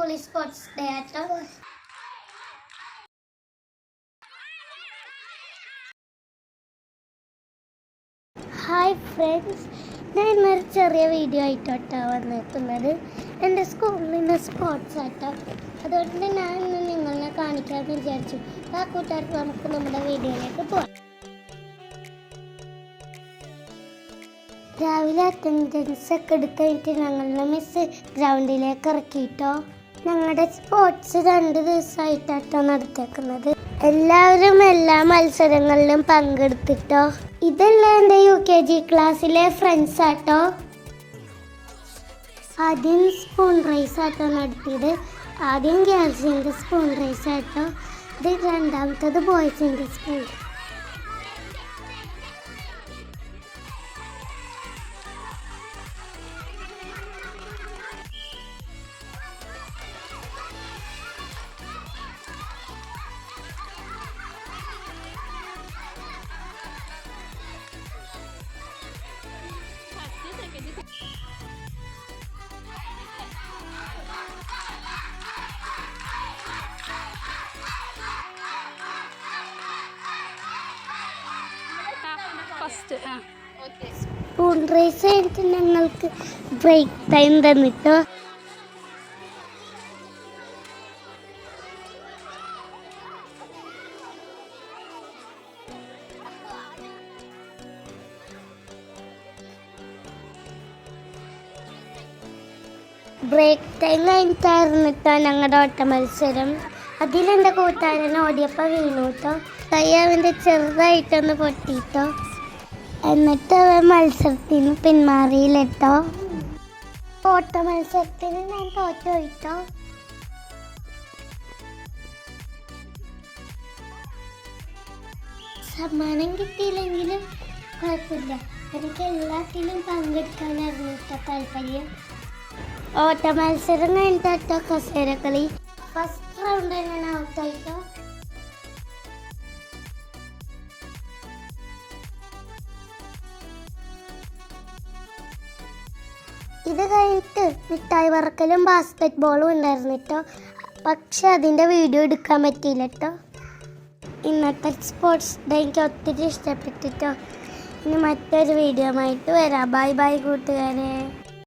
സ്കൂളിൽ sports day ആട്ടോ. Hi friends, ഞാൻ ഇന്നൊരു ചെറിയ വീഡിയോ ആയിട്ടോട്ടോ വന്നിരിക്കുന്നത്. എൻ്റെ സ്കൂളിൽ നിന്ന് സ്പോർട്സ് ആട്ടോ. അതുകൊണ്ട് ഞാൻ ഇന്ന് നിങ്ങളെ കാണിക്കാമെന്ന് വിചാരിച്ചു. ആ കൂട്ടുകാർക്ക് നമുക്ക് നമ്മുടെ വീഡിയോയിലേക്ക് പോകാം. രാവിലെ അറ്റൻഡൻസ് ഒക്കെ എടുത്തിട്ട് ഞങ്ങളുടെ മിസ് ഗ്രൗണ്ടിലേക്ക് ഇറക്കിയിട്ടോ. ഞങ്ങളുടെ സ്പോർട്സ് 2 ദിവസമായിട്ടോ നടത്തിയേക്കുന്നത്. എല്ലാവരും എല്ലാ മത്സരങ്ങളിലും പങ്കെടുത്തിട്ടോ. ഇതെല്ലാം എൻ്റെ UKG ക്ലാസ്സിലെ ഫ്രണ്ട്സ് ആട്ടോ. ആദ്യം സ്പൂൺ റേസ് ആട്ടോ നടത്തിയത്. ആദ്യം ഗേൾസിൻ്റെ സ്പൂൺ റേസ് ആട്ടോ. ഇത് രണ്ടാമത്തത് ബോയ്സിൻ്റെ സ്പൂൺ. സ്പൂൺ റേസ് കഴിഞ്ഞിട്ട് ഞങ്ങൾക്ക് ബ്രേക്ക് ടൈം തന്നിട്ടോ. ബ്രേക്ക് ടൈം കഴിഞ്ഞിട്ടായിരുന്നിട്ടോ ഞങ്ങളുടെ ഓട്ട മത്സരം. അതിലെൻ്റെ കൂട്ടുകാരൻ ഓടിയപ്പോൾ വീണു കേട്ടോ. കൈ അവൻ്റെ ചെറുതായിട്ടൊന്ന് പൊട്ടിയിട്ടോ. എന്നിട്ട് അവൻ മത്സരത്തിൽ നിന്ന് പിന്മാറിയില്ലട്ടോ. ഓട്ട മത്സരത്തിന് ഞാൻ തോറ്റുപോയിട്ടോ. സമ്മാനം കിട്ടിയില്ലെങ്കിലും കുഴപ്പമില്ല, എനിക്ക് എല്ലാത്തിലും പങ്കെടുക്കാനായിരുന്നു താല്പര്യം. ഓട്ട മത്സരം കഴിഞ്ഞിട്ടോ കസേരക്കളി. ഫസ്റ്റ് റൗണ്ട് ഞാൻ ഔട്ടായിട്ടോ. ഇത് കഴിഞ്ഞിട്ട് മിഠായി വറക്കലും ബാസ്കറ്റ് ബോളും ഉണ്ടായിരുന്നിട്ടോ. പക്ഷെ അതിൻ്റെ വീഡിയോ എടുക്കാൻ പറ്റിയില്ല കേട്ടോ. ഇന്നത്തെ സ്പോർട്സ് ഡേ എനിക്ക് ഒത്തിരി ഇഷ്ടപ്പെട്ടിട്ടോ. ഇനി മറ്റൊരു വീഡിയോ ആയിട്ട് വരാം. ബൈ ബൈ കൂട്ടുകാരെ.